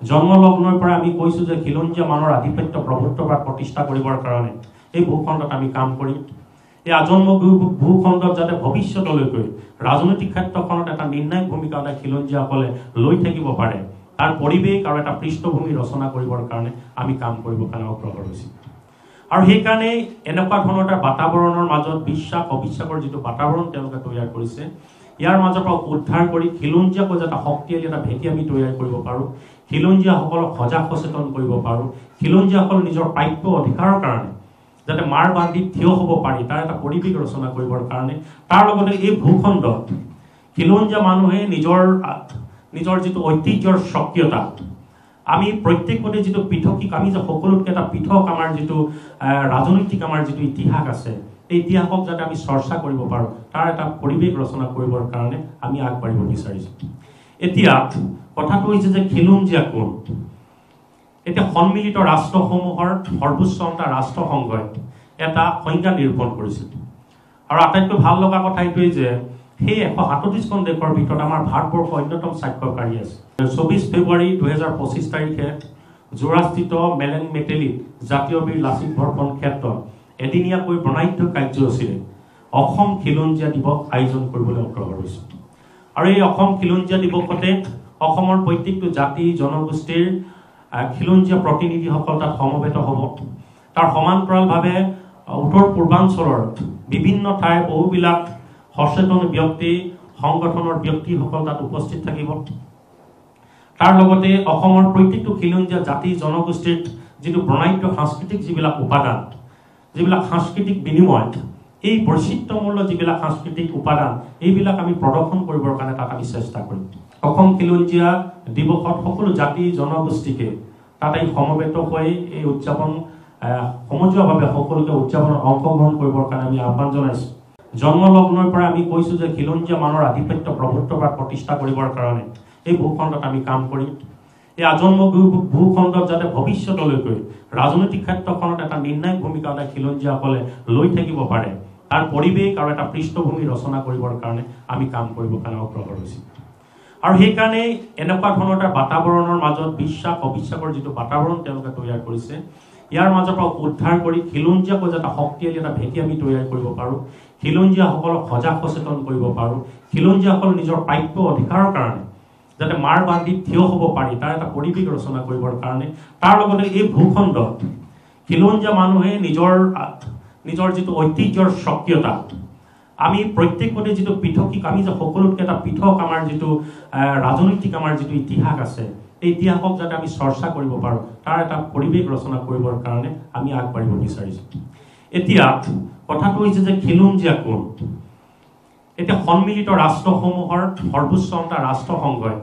জন্মলগ্নৰ পৰা আমি কৈছো যে খিলঞ্জীয়া মানুহৰ আধিপত্য প্ৰভুত্ববাদ প্ৰতিষ্ঠা কৰিবৰ কাৰণে এই ভূখণ্ডত আমি কাম কৰিম। এই আজন্ম ভূখণ্ডত যাতে ভৱিষ্যতলৈকৈ ৰাজনৈতিক ক্ষেত্ৰখনত এটা নিৰ্ণায়ক ভূমিকা খিলঞ্জীয়াসকলে লৈ থাকিব পাৰে, তাৰ পৰিৱেশ আৰু এটা পৃষ্ঠভূমি ৰচনা কৰিবৰ কাৰণে আমি কাম কৰিবৰ কাৰণে অগ্ৰসৰ হৈছোঁ। আৰু সেইকাৰণে এনেকুৱা ধৰণৰ এটা বাতাবৰণৰ মাজত বিশ্বাস অবিশ্বাসৰ যিটো বাতাবৰণ তেওঁলোকে তৈয়াৰ কৰিছে, ইয়াৰ মাজৰ পৰা উদ্ধাৰ কৰি খিলঞ্জীয়াকৈ যাতে শক্তিশালী এটা ভেটি আমি তৈয়াৰ কৰিব পাৰোঁ, খিলঞ্জীয়াসকলক সজাগ সচেতন কৰিব পাৰোঁ, খিলঞ্জীয়াসকল নিজৰ প্ৰাপ্য অধিকাৰৰ কাৰণে যাতে মাৰ বান্ধি থিয় হ'ব পাৰি তাৰ এটা পৰিৱেশ ৰচনা কৰিবৰ কাৰণে, তাৰ লগতে এই ভূখণ্ডত খিলঞ্জীয়া মানুহে নিজৰ যিটো ঐতিহ্যৰ স্বকীয়তা, আমি প্ৰত্যেকতে যিটো পৃথক, আমি যে সকলোতকৈ এটা পৃথক আমাৰ যিটো ৰাজনৈতিক আমাৰ যিটো ইতিহাস আছে, এই ইতিহাসক যাতে আমি চৰ্চা কৰিব পাৰোঁ তাৰ এটা পৰিৱেশ ৰচনা কৰিবৰ কাৰণে আমি আগবাঢ়িব বিচাৰিছোঁ। এতিয়া কথাটো হৈছে যে খিলঞ্জীয়া কোন? এতিয়া সন্মিলিত ৰাষ্ট্ৰসমূহৰ সৰ্বোচ্চ ৰাষ্ট্ৰসংঘই এটা সংজ্ঞা নিৰূপণ কৰিছিল। আৰু আটাইতকৈ ভাল লগা কথা এইটোৱেই যে সেই 137খন দেশৰ ভিতৰত আমাৰ ভাৰতবৰ্ষ অন্যতম স্বাক্ষৰকাৰী আছে। 24 ফেব্ৰুৱাৰী 2025 তাৰিখে যোৰাস্থিত মেলেং মেটেলিত জাতীয় বীৰ লাচিত বৰফুকন ক্ষেত্ৰত এদিনীয়াকৈ বৰ্ণাঢ্য কাৰ্যসূচীৰে অসম খিলঞ্জীয়া দিৱস আয়োজন কৰিবলৈ অগ্ৰসৰ হৈছিল। আৰু এই অসম খিলঞ্জীয়া দিৱসতে অসমৰ প্ৰত্যেকটো জাতি জনগোষ্ঠীৰ খিলঞ্জীয়া প্ৰতিনিধিসকল তাত সমবেত হ'ব। তাৰ সমান্তৰালভাৱে উত্তৰ পূৰ্বাঞ্চলৰ বিভিন্ন ঠাইৰ বহুবিলাক সচেতন ব্যক্তি সংগঠনৰ ব্যক্তিসকল তাত উপস্থিত থাকিব। তাৰ লগতে অসমৰ প্ৰত্যেকটো খিলঞ্জীয়া জাতি জনগোষ্ঠীৰ যিটো বৰ্ণাঢ্য সাংস্কৃতিক যিবিলাক উপাদান, যিবিলাক সাংস্কৃতিক বিনিময়, এই বৈচিত্ৰ্যমূল্য যিবিলাক সাংস্কৃতিক উপাদান, এইবিলাক আমি প্ৰদৰ্শন কৰিবৰ কাৰণে তাত আমি চেষ্টা কৰিম। অসম খিলঞ্জীয়া দিৱসত সকলো জাতি জনগোষ্ঠীকে তাত এই সমবেত হৈ এই উদযাপন সমজুৱাভাৱে সকলোকে উদযাপনত অংশগ্ৰহণ কৰিবৰ কাৰণে আমি আহ্বান জনাইছোঁ। জন্মলগ্নৰ পৰা আমি কৈছোঁ যে খিলঞ্জীয়া মানুহৰ আধিপত্য প্ৰভুত্ববাদ প্ৰতিষ্ঠা কৰিবৰ কাৰণে এই ভূখণ্ডত আমি কাম কৰিম। এই আজন্ম ভূখণ্ডত যাতে ভৱিষ্যতলৈকৈ ৰাজনৈতিক ক্ষেত্ৰখনত এটা নিৰ্ণায়ক ভূমিকা খিলঞ্জীয়াসকলে লৈ থাকিব পাৰে, তাৰ পৰিৱেশ আৰু এটা পৃষ্ঠভূমি ৰচনা কৰিবৰ কাৰণে আমি কাম কৰিবৰ কাৰণে অগ্ৰসৰ হৈছোঁ। আৰু সেইকাৰণে এনেকুৱা ধৰণৰ এটা বাতাবৰণৰ মাজত বিশ্বাস অবিশ্বাসৰ যিটো বাতাবৰণ তেওঁলোকে তৈয়াৰ কৰিছে, ইয়াৰ মাজৰ পৰা উদ্ধাৰ কৰি খিলঞ্জীয়াকৈ যাতে শক্তিশালী এটা ভেটি আমি তৈয়াৰ কৰিব পাৰোঁ, খিলঞ্জীয়াসকলক সজাগ সচেতন কৰিব পাৰোঁ, খিলঞ্জীয়াসকল নিজৰ প্ৰাপ্য অধিকাৰৰ কাৰণে যাতে মাৰ বান্ধি থিয় হ'ব পাৰি তাৰ এটা পৰিৱেশ ৰচনা কৰিবৰ কাৰণে, তাৰ লগতে এই ভূখণ্ডত খিলঞ্জীয়া মানুহে নিজৰ যিটো ঐতিহ্যৰ স্বকীয়তা, আমি প্ৰত্যেকতে যিটো পৃথক, আমি যে সকলোতকৈ এটা পৃথক আমাৰ যিটো ৰাজনৈতিক আমাৰ যিটো ইতিহাস আছে, এই ইতিহাসক যাতে আমি চৰ্চা কৰিব পাৰোঁ তাৰ এটা পৰিৱেশ ৰচনা কৰিবৰ কাৰণে আমি আগবাঢ়িব বিচাৰিছোঁ। এতিয়া কথাটো হৈছে যে খিলঞ্জীয়া কোন? এতিয়া সন্মিলিত ৰাষ্ট্ৰসমূহৰ সৰ্বোচ্চ ৰাষ্ট্ৰসংঘই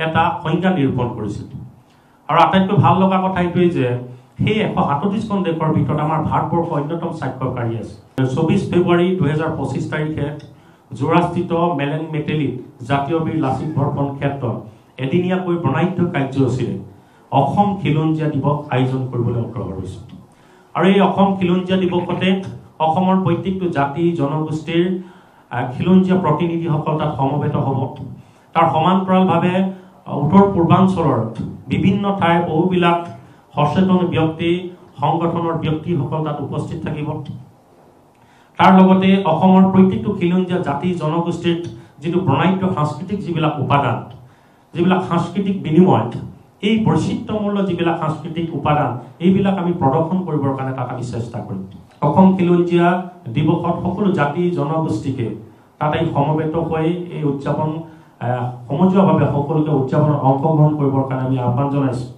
এটা সংজ্ঞা নিৰূপণ কৰিছিল। আৰু আটাইতকৈ ভাল লগা কথা এইটোৱেই যে সেই 137খন দেশৰ ভিতৰত আমাৰ ভাৰতবৰ্ষ অন্যতম স্বাক্ষৰকাৰী আছে। 24 ফেব্ৰুৱাৰী 2025 তাৰিখে যোৰাস্থিত মেলেং মেটেলিত জাতীয় বীৰ লাচিত বৰফুকন ক্ষেত্ৰত এদিনীয়াকৈ বৰ্ণাঢ্য কাৰ্যসূচীৰে অসম খিলঞ্জীয়া দিৱস আয়োজন কৰিবলৈ অগ্ৰসৰ হৈছোঁ। আৰু এই অসম খিলঞ্জীয়া দিৱসতে অসমৰ প্ৰত্যেকটো জাতি জনগোষ্ঠীৰ খিলঞ্জীয়া প্ৰতিনিধিসকল তাত সমবেত হ'ব। তাৰ সমান্তৰালভাৱে উত্তৰ পূৰ্বাঞ্চলৰ বিভিন্ন ঠাইৰ বহুবিলাক সচেতন ব্যক্তি সংগঠনৰ ব্যক্তিসকল তাত উপস্থিত থাকিব। তাৰ লগতে অসমৰ প্ৰত্যেকটো খিলঞ্জীয়া জাতি জনগোষ্ঠীৰ যিটো বৰ্ণাঢ্য সাংস্কৃতিক যিবিলাক উপাদান, যিবিলাক সাংস্কৃতিক বিনিময়, এই বৈচিত্ৰ্যমূল্য যিবিলাক সাংস্কৃতিক উপাদান, এইবিলাক আমি প্ৰদৰ্শন কৰিবৰ কাৰণে তাত আমি চেষ্টা কৰিম। অসম খিলঞ্জীয়া দিৱসত সকলো জাতি জনগোষ্ঠীকে তাত এই সমবেত হৈ এই উদযাপন সমজুৱাভাৱে সকলোকে উদযাপনত অংশগ্ৰহণ কৰিবৰ কাৰণে আমি আহ্বান জনাইছোঁ।